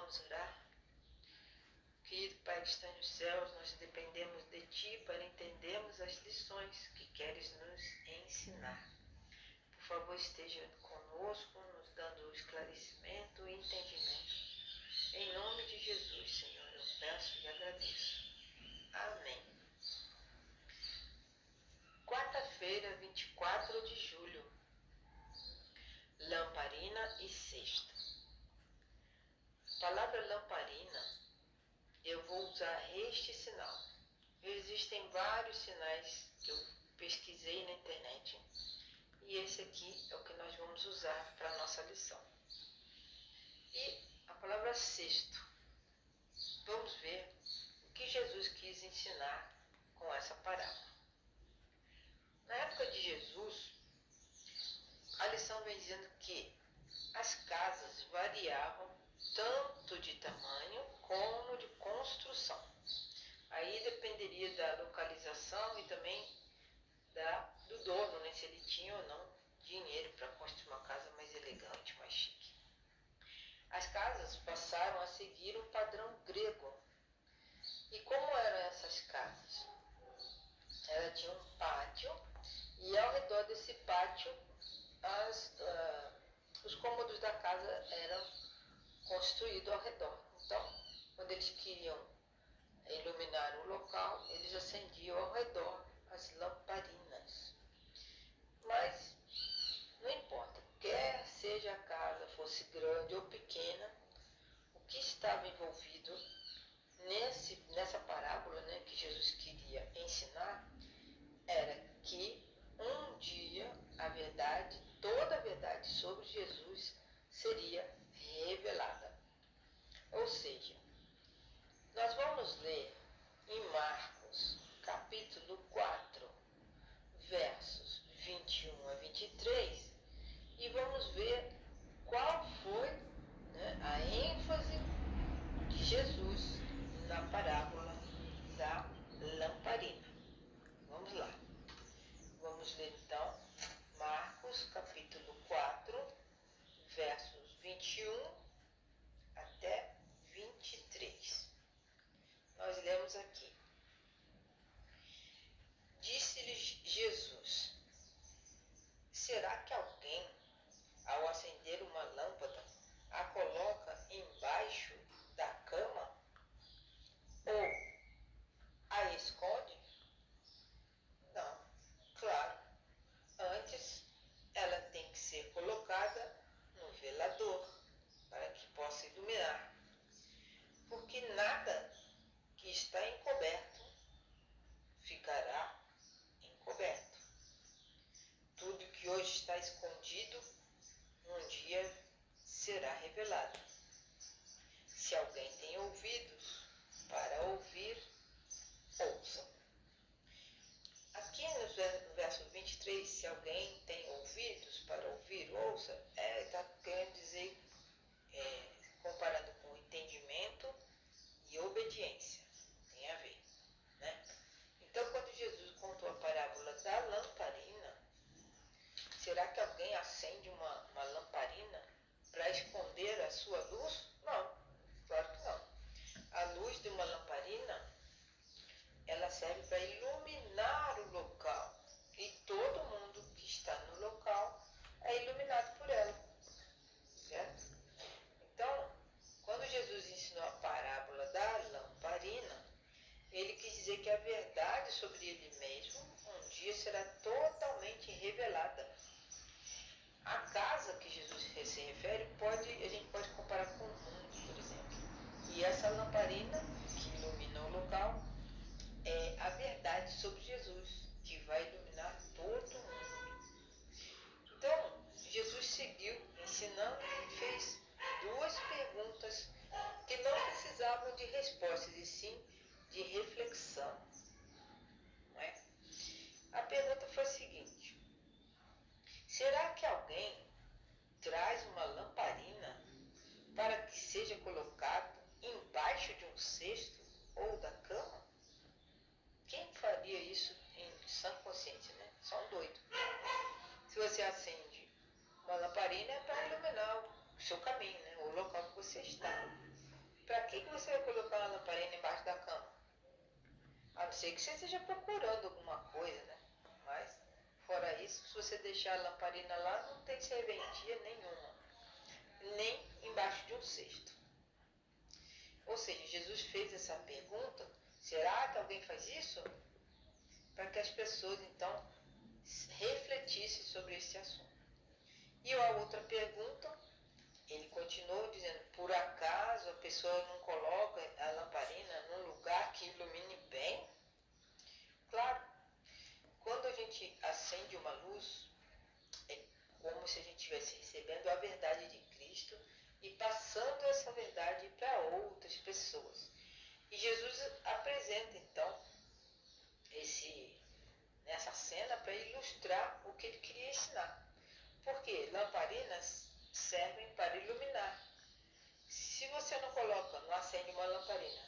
Vamos orar? Querido Pai que está nos céus, nós dependemos de Ti para entendermos as lições que queres nos ensinar. Por favor, esteja conosco, nos dando esclarecimento e entendimento. Em nome de Jesus, Senhor, eu peço e agradeço. Amém. Quarta-feira, 24 de julho. Lamparina e cesta. A palavra lamparina, eu vou usar este sinal. Existem vários sinais que eu pesquisei na internet e esse aqui é o que nós vamos usar para a nossa lição. E a palavra cesto. Vamos ver o que Jesus quis ensinar com essa parábola. Na época de Jesus, a lição vem dizendo que as casas variavam tanto de tamanho como de construção. Aí dependeria da localização e também do dono, né? Se ele tinha ou não dinheiro para construir uma casa mais elegante, mais chique. As casas passaram a seguir um padrão grego. E como eram essas casas? Ela tinha um pátio e ao redor desse pátio os cômodos da casa eram construídos ao redor. Então, quando eles queriam iluminar o local, eles acendiam ao redor as lamparinas. Mas não importa, quer seja a casa fosse grande ou pequena, o que estava envolvido nessa parábola, né, que Jesus queria ensinar era que um dia a verdade, toda a verdade sobre Jesus seria revelada. Ou seja, nós vamos ler em Marcos, capítulo 4, versos 21 a 23, e vamos ver qual foi, né, a ênfase de Jesus na parábola da lamparina. Vamos lá. Vamos ler então Marcos, capítulo 4, versos 21 até 23. Nós lemos aqui. Disse-lhes Jesus: será que alguém, ao acender uma lâmpada, a coloca embaixo da cama? Ou a esconde? Não, claro. Antes, ela tem que ser colocada no velador, para que possa iluminar. Porque nada que está encoberto ficará encoberto. Tudo que hoje está escondido, um dia será revelado. Se alguém tem ouvidos para ouvir, ouça. Aqui no verso 23, se alguém tem ouvidos para ouvir, ouça, está querendo dizer, comparando com entendimento e obediência, tem a ver, né? Então, quando Jesus contou a parábola da lamparina, será que alguém acende uma lamparina para esconder a sua luz? Não, claro que não. A luz de uma lamparina, ela serve para iluminar o local. E todo mundo que está no local é iluminado por ela. Certo? Então, quando Jesus ensinou a parábola da lamparina, ele quis dizer que a verdade sobre ele mesmo um dia será totalmente revelada. A casa que Jesus se refere, a gente pode comparar com o mundo, por exemplo. E essa lamparina que ilumina o local é a verdade sobre Jesus, que vai iluminar todo mundo. Então, Jesus seguiu ensinando e fez duas perguntas que não precisavam de respostas, e sim de reflexão. Não é? A pergunta foi a seguinte: será que alguém traz uma lamparina para que seja colocado embaixo de um cesto ou da cama? Quem faria isso em sã consciência, né? Só um doido. Se você acende uma lamparina é para iluminar o seu caminho, né? O local que você está. Para que você vai colocar uma lamparina embaixo da cama? A não ser que você esteja procurando alguma coisa, né? Mas, fora isso, se você deixar a lamparina lá, não tem serventia nenhuma. Nem embaixo de um cesto. Ou seja, Jesus fez essa pergunta, será que alguém faz isso? Para que as pessoas, então, refletissem sobre esse assunto. E a outra pergunta, ele continuou dizendo, por acaso a pessoa não coloca a lamparina num lugar que ilumine bem? Claro, quando a gente acende uma luz, é como se a gente estivesse recebendo a verdade de Cristo e passando essa verdade para outras pessoas. E Jesus apresenta então nessa cena para ilustrar o que ele queria ensinar. Porque lamparinas servem para iluminar. Se você não acende uma lamparina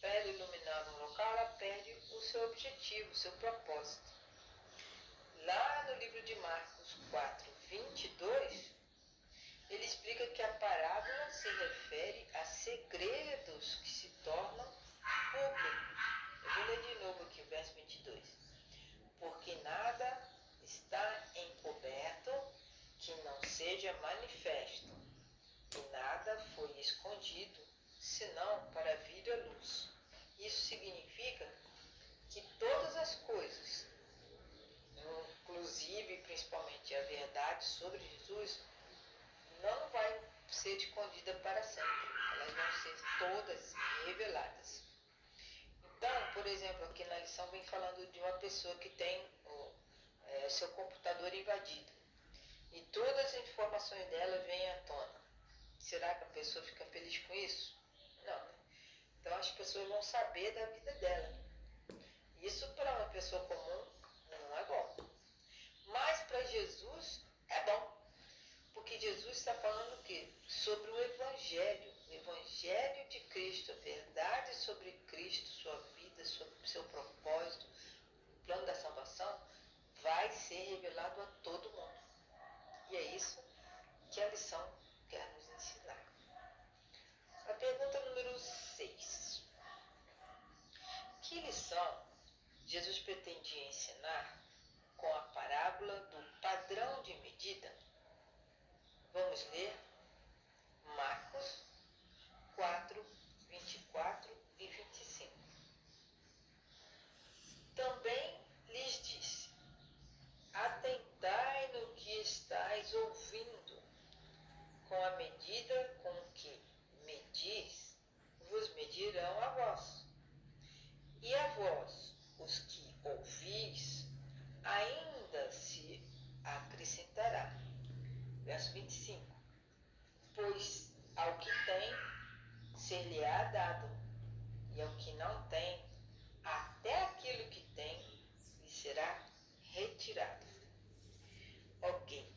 para iluminar um local, ela perde o seu objetivo, o seu propósito. Lá no livro de Marcos 4:22, ele explica que a parábola se refere a segredos que se tornam públicos. Eu vou ler de novo aqui o verso 22. Porque nada está encoberto que não seja manifesto, e nada foi escondido, senão para vir a luz. Isso significa que todas as coisas, inclusive e principalmente a verdade sobre Jesus, não vai ser escondida para sempre. Elas vão ser todas reveladas. Então, por exemplo, aqui na lição vem falando de uma pessoa que tem seu computador invadido. E todas as informações dela vêm à tona. Será que a pessoa fica feliz com isso? Não, né? Então as pessoas vão saber da vida dela. Isso para uma pessoa comum não é bom. Mas para Jesus é bom. Porque Jesus está falando o quê? Sobre o Evangelho de Cristo, a verdade sobre Cristo, sua vida, seu propósito, o plano da salvação, vai ser revelado a todo mundo. E é isso que a lição quer nos ensinar. A pergunta número 6. Que lição Jesus pretendia ensinar com a parábola do padrão de medida? Vamos ler Marcos 4:24 e 25. Também lhes disse, atentai no que estáis ouvindo, com a medida com que medis, vos medirão a vós. E a vós, os que ouvis, ainda se acrescentará. Verso 25. Pois ao que tem, ser-lhe-á dado, e ao que não tem, até aquilo que tem, lhe será retirado. Ok.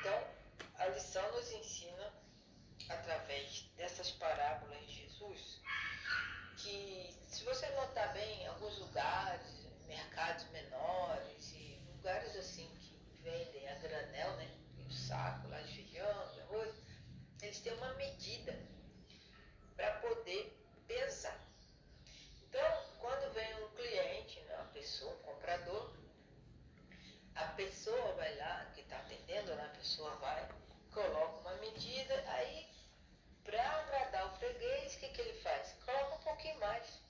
Então, a lição nos ensina, através dessas parábolas de Jesus, que se você notar bem, em alguns lugares, mercados menores e lugares assim que vendem a granel, né? O saco lá de feijão, de arroz, eles têm uma medida para poder pesar. Então, quando vem um cliente, né, uma pessoa, um comprador, a pessoa vai lá, que está atendendo, né, a pessoa vai, coloca uma medida, aí para agradar o freguês, o que ele faz? Coloca um pouquinho mais.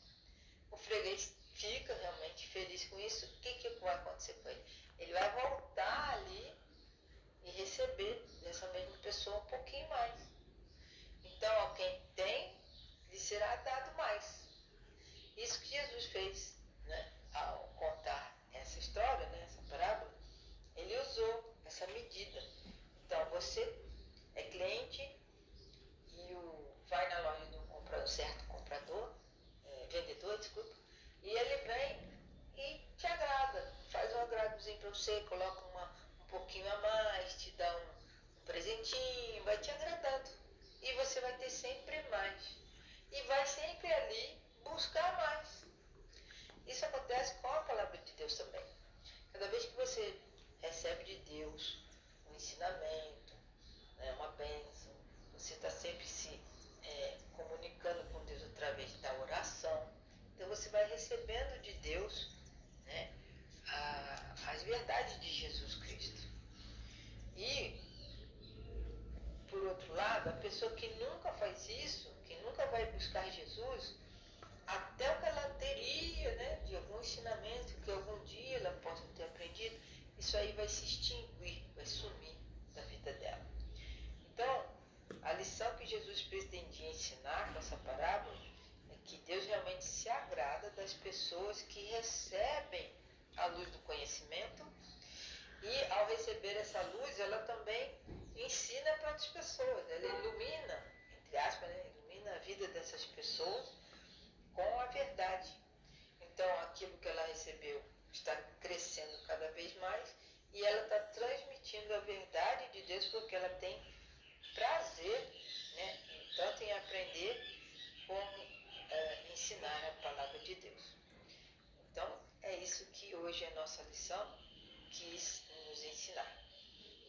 O freguês fica realmente feliz com isso. O que vai acontecer com ele? Ele vai voltar ali e receber dessa mesma pessoa um pouquinho mais. Então, a quem tem, lhe será dado mais. Isso que Jesus fez, né? Ao contar essa história, né? Essa parábola, ele usou essa medida. Então, você é cliente e vai na loja de um certo comprador, vendedor, desculpa, e ele vem e te agrada, faz um agradozinho para você, coloca um pouquinho a mais, te dá um presentinho, vai te agradando. E você vai ter sempre mais. E vai sempre ali buscar mais. Isso acontece com a palavra de Deus também. Cada vez que você recebe de Deus um ensinamento, né, uma bênção, você está sempre se recebendo de Deus, né, as verdades de Jesus Cristo. E, por outro lado, a pessoa que nunca faz isso, que nunca vai buscar Jesus, até o que ela teria, né, de algum ensinamento que algum dia ela possa ter aprendido, isso aí vai se extinguir, vai sumir da vida dela. Então, a lição que Jesus pretendia ensinar com essa parábola é que Deus realmente se agrada das pessoas que recebem a luz do conhecimento e, ao receber essa luz, ela também ensina para outras pessoas, ela ilumina, entre aspas, né, ilumina a vida dessas pessoas com a verdade. Então, aquilo que ela recebeu está crescendo cada vez mais e ela está transmitindo a verdade de Deus porque ela tem prazer, né, tanto em aprender como ensinar a palavra de Deus. Então, é isso que hoje a nossa lição quis nos ensinar.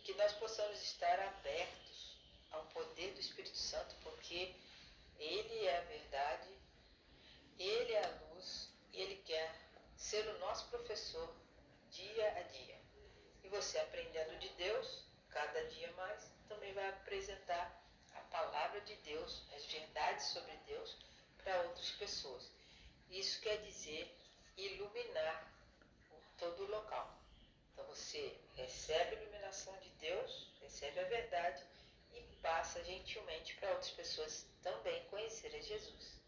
Que nós possamos estar abertos ao poder do Espírito Santo, porque Ele é a verdade, Ele é a luz e Ele quer ser o nosso professor dia a dia. E você, aprendendo de Deus, cada dia mais, também vai apresentar a palavra de Deus, as verdades sobre Deus, para outras pessoas. Isso quer dizer iluminar todo o local. Então você recebe a iluminação de Deus, recebe a verdade e passa gentilmente para outras pessoas também conhecerem Jesus.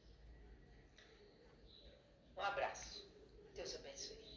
Um abraço. Deus abençoe.